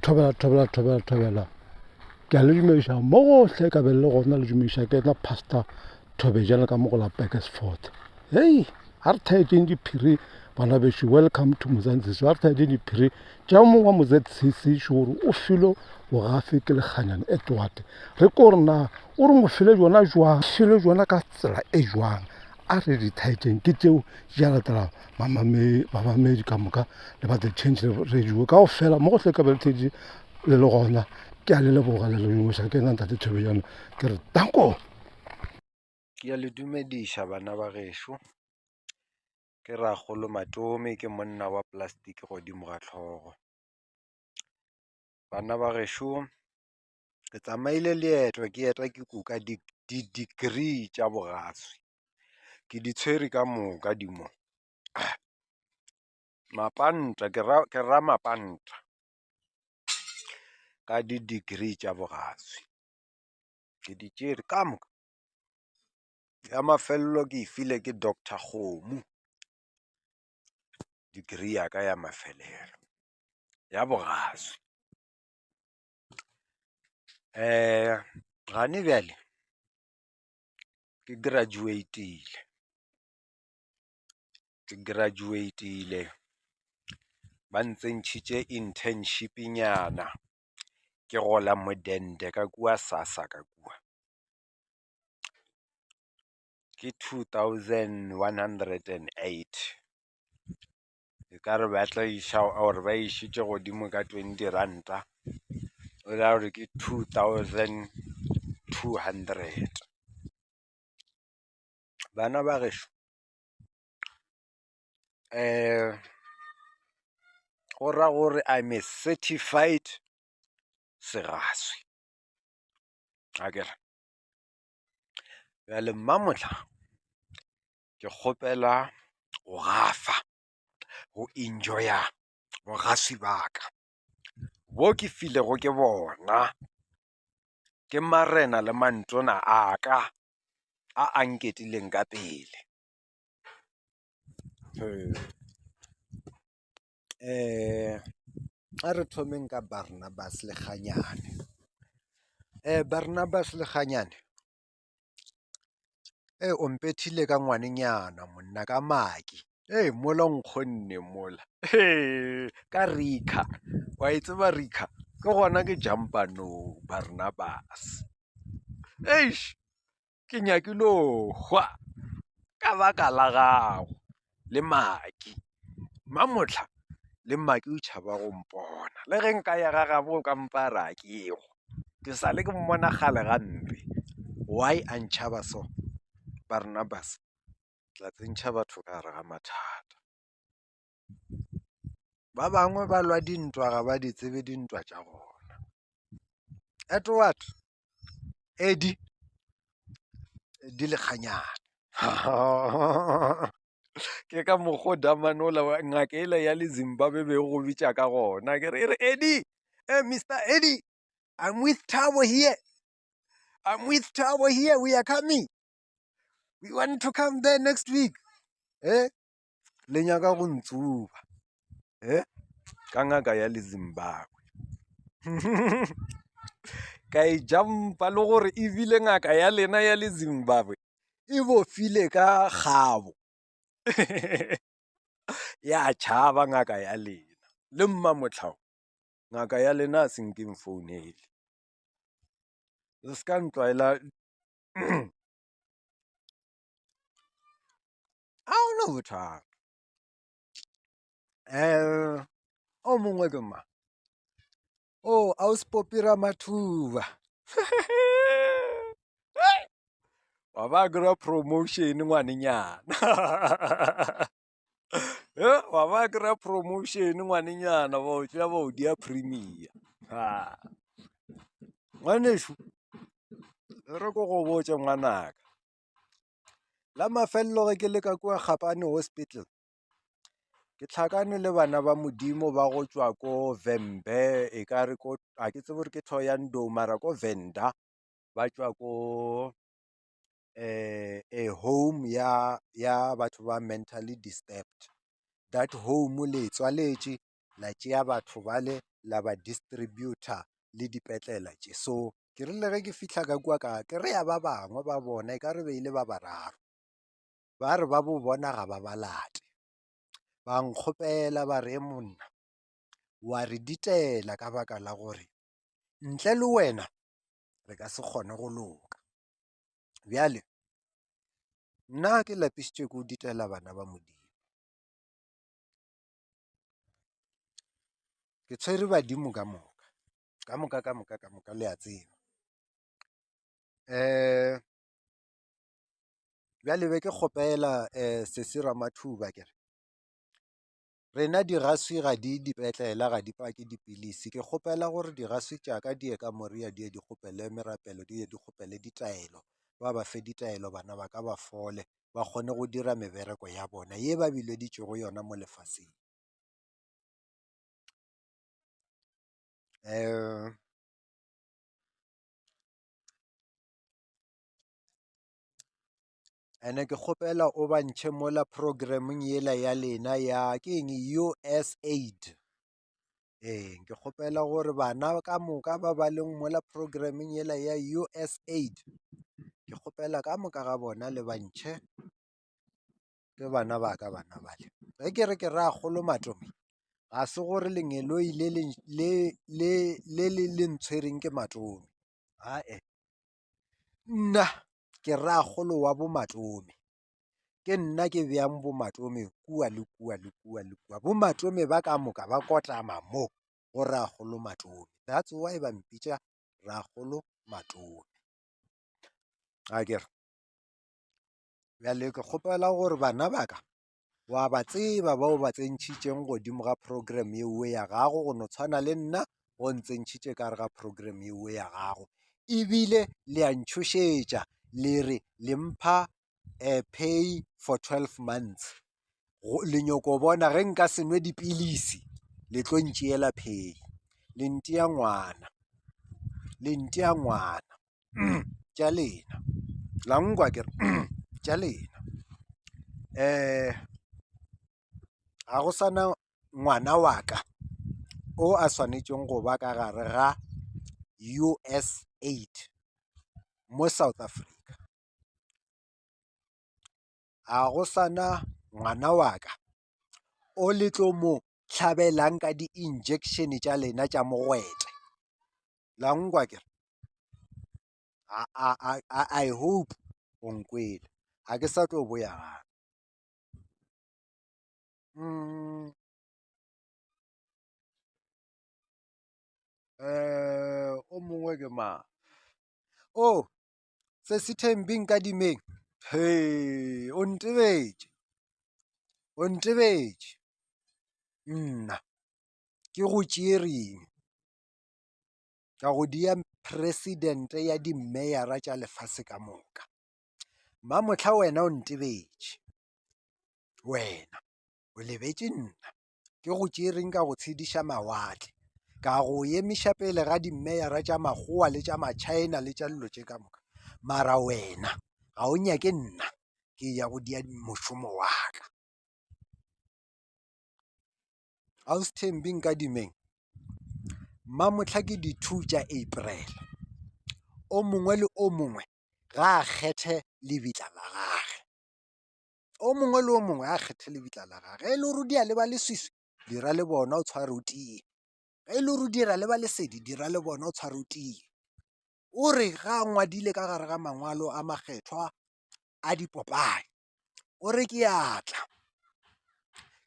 thobela ke a le dumediša mo gohle ka be le gona le dumediša ke na pastor Thobejana ka mo go la Beresford. Hey, a re thaetseng diphiri bana bešo, welcome to Mozanzi's. A re thaetseng diphiri tša mongwe wa MozCC gore o filo bogafe ke lekganyane Edward re ko gore na o re mo file jona jwang, file jona ka tsela e jwang. A re di thaetseng ke tšeo ja latela bamamedi ka moka le ba the change radio ka o fela mo gohle ka be le thetše le le gona ke a le leboga le le dumoša ke nna ntate Thobejana ke re tanko. Ke a le dumediša bana ba gešo, ke Ragolo Matome, ke monna wa plastic godimo ga tlhogo. Bana ba gešo, ke tsamaile leeto ke eta ke kuka di-degree tša bogaswi, ke di tshwere ka moka dimo mapanta, ke ra mapanta ka di-degree tša bogaswi, ke di tšere ka moka. Ya mafelelo ke ifile ke Dr. Kgomo, degree ya ka ya mafelelo ya bogaswi. Gane bjale ke graduate-ile ba ntsentšhitše internship nyana ke gola modende ka kua SASSA ka kua ke 2108 e ka re ba tla iša or ba išitše godimo ka 20 ranta o la gore ke 2200. Bana ba gešo, go ra gore I'm a certified segaswi akere. Bjale mmamotla ke kgopela go gafa go enjoya bogaswi baka bo ke filego ke bona ke marena le mantona aka a anketileng ka pele. A re thomeng ka Barnabas Lekganyane. Barnabas Lekganyane o mpethile ka ngwanenyana monna ka maki. Mola nkgonne mola ka Rika, wa e tseba Rika ke gona ke Jampano Barnabas. Ke nyakilo hwa ka baka la gago le maki mamotla le maki o tšhaba go mpona le ge nka ya gagabo ka mpara kego ke sa le ke mmona gale gampe. Why a ntšhaba so Barnabas? Tla tsentšha batho ka gare ga mathata. Ba bangwe ba lwa dintwa ga ba di tsebe dintwa tša bona. Edward Eddie di Lekganyane ke ka mokgwa damanola ngakela ya le Zimbabwe be go bitša ka gona ke re Eddie, Mr. Eddie, I'm with Thabo here, we are coming, we want to come there next week. Le nyaka go ntsuba ka ngaka ya le Zimbabwe ka e jampa le gore ebile ngaka ya lena ya le Zimbabwe e bofile ka kgabo ya tšhaba ngaka ya lena le mmamotlhao ngaka ya lena a senkeng founele se se ka ntlwaela a ona bothata. O mongwe ke ma Auspopira Mathuba wa ba kry-a promotion ngwanenyana wa ba kry-a promotion ngwanenyana ba o tšea ba o dia premier. Ngwaneso re ko go botse ngwanaka, la mafelelo ge ke le ka kua Gapane hospital ke tlhakane le bana ba modimo ba go tšwa ko Vembe, e ka re ko a ke tsebe gore ke Thohoyandou mara ko Venda ba tšwa ko a home ya batho ba mentally disturbed. That home le tswaletše la tšea batho bale la ba distributor le dipetlela tše. So ke rile ge ke fihla ka kua ka kry-a ba bangwe ba bona e ka re beile ba bararo, ba re ba bo bona ga ba balate, ba nkgopela ba re monna wa re ditela ka baka la gore ntle le wena re ka se kgone go loka. Bjale nna ke lapišitše ke o ditela bana ba Modimo, ke tshwere badimo ka moka le a tseba. Bjale be ke kgopela Sesi Ramathuba kere rena digaswi ga di dipetlela ga di pake dipilisi, ke kgopela gore digaswi tšaka di ye ka moria di ye di kgopele merapelo, di ye di kgopele ditaelo, ba fe ditaelo bana ba ka ba fole ba kgone go dira mebereko ya bona ye ba bileditšego yona mo lefaseng. Ene ke kgopela o bantšhe mola programming yela ya lena ya ke eng USAID. Ke kgopela gore bana ka moka ba ba leng mola programming yela ya USAID, ke kgopela ka moka ga bona le bantšhe ke bana ba ka bana bale. Ge ke re ke ra kgolo Matome, ga se gore lengeloi le ntshwereng ke Matome, ae nna ke ra kgolo wa bo Matome, ke nna ke bjang bo Matome kua le kua le kua le kua. Bo Matome ba ka moka ba kotlama mo go Ragolo Matome, that's why ba mpitša Ragolo Matome. A kere bjale ke kgopela gore bana baka wa ba tseba bao ba tsentšhitšeng godimo ga program yeo ya gago, go no tshwana le nna go ntsentšhitše ka re ga program yeo ya gago, ebile le a ntšhošetša le re le mpha pay for 12 months. Le nyoko bona ge nka se nwe dipilisi le tlo ntšeela pay, le ntea ngwana tša lena la nkwa kere tša lena. Ga go sana ngwana wa ka o a swanetšeng go ba ka gare ga USAID mo South Africa. Ga go sana ngwana wa ka o le tlo mo hlabelang ka di-injection tša lena tša mogwete. La nkwa kere I hope o nkwele, ga ke sa tlo boya gape. O mongwe ke mang? Oh, Sesi Thembi Nkadimeng, he o ntebetše nna ke go tšereng ka go dia presidente ya di-mayor-a tša lefase ka moka. Mamohla wena o ntebetše, wena o lebetše nna ke go tšereng ka go tshediša mawatle, ka go emiša pele ga di-mayor-a tša Makgowa le tša ma-China le tša dilo tše ka moka. Mara wena ga o nyake nna ke ya go dia mošomo wa ka. Ausi Thembi Nkadimeng, mamohla ke di-2 tša April, o mongwe le o mongwe ga a kgethe lebitla la gage, o mongwe le o mongwe a kgethe lebitla la gage. Ge e le gore o dia le ba leswiswi, dira le bona o tshware o tie. Ge e le gore o dira le ba lesedi, dira le bona o tshware o tie. O re ga a ngwadile ka gare ga mangwalo a makgethwa a dipopaye, o re ke atla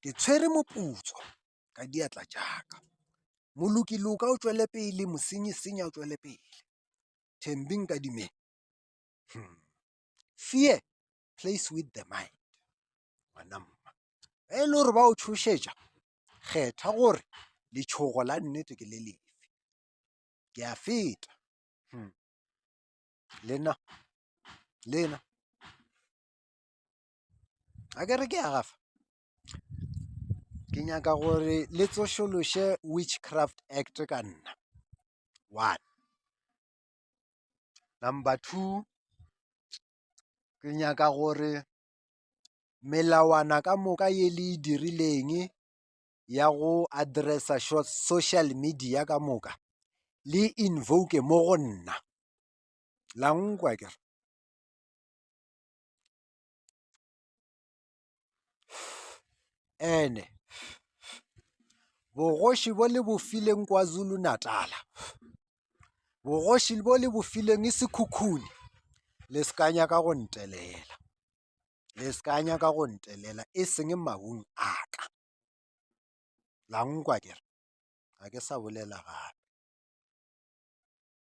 ke tshwere moputso ka diatla tšaka, molokiloka o tšwele pele, mosenyisenya o tšwele pele. Thembi Nkadimeng, fear plays with the mind, ngwana mma. Ge e le gore ba o tšhošetša, kgetha gore letšhogo la nnete ke le lefe. Ke a feta lena a ke re ke a gafa, ke nyaka gore le tsošološe Witchcraft Act ka nna. 1, number 2, ke nyaka gore melawana ka moka ye le e dirileng ya go addressa social media ka moka le invoke mo go nna la nkwa kere. Ene bogoši bo le bofileng KwaZulu Natala, bogoši bo le bofileng e Sekhukhune, le ska nyaka go ntelela, le ska nyaka go ntelela e seng mabung aka. La nkwa kere, ga ke sa bolela gape.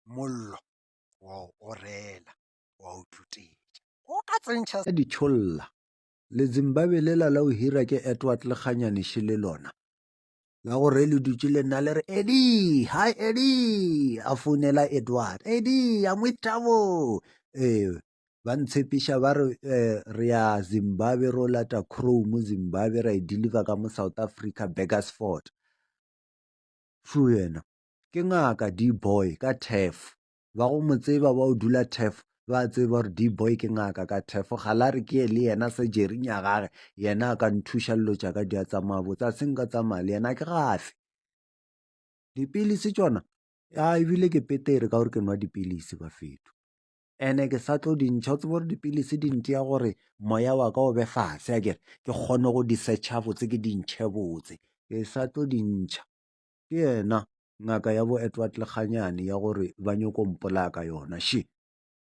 Mollo wa o rela, wa o thutetša, o ka tsentšha di tšholla. Le Zimbabwe le la o hira ke Edward Lekganyane le lona la gore le dutse le nna le re Eddie, hi Eddie, a founela Edward, Eddie I'm with trouble. Ba ntshepiša ba re re ya Zimbabwe ro lata chrome Zimbabwe ra e deliver ka mo South Africa Burgersfort. Fu yena ke ngaka D-boy ka TEF, ba go mo tseba ba o dula TEF ba tseba gore D-boy ke ngaka ka TEF. Gala re ke le yena surgery ya gage, yena a ka nthuša dilo tša ka di a tsamaya botse, a seng ka tsamaya le yena ke gafe. Dipilisi tšona ebile ke petere ka gore ke nwa dipilisi ba fetu, ene ke sa tlo dintšha. O tsebe gore dipilisi di ntia gore moya wa ka o be fase, a kere ke kgone go di searcha botse ke dintšhe botse, ke sa tlo dintšha. Ke yena ngaka ya bo Edward Lekganyane ya gore ba nyako mpola ka yona she.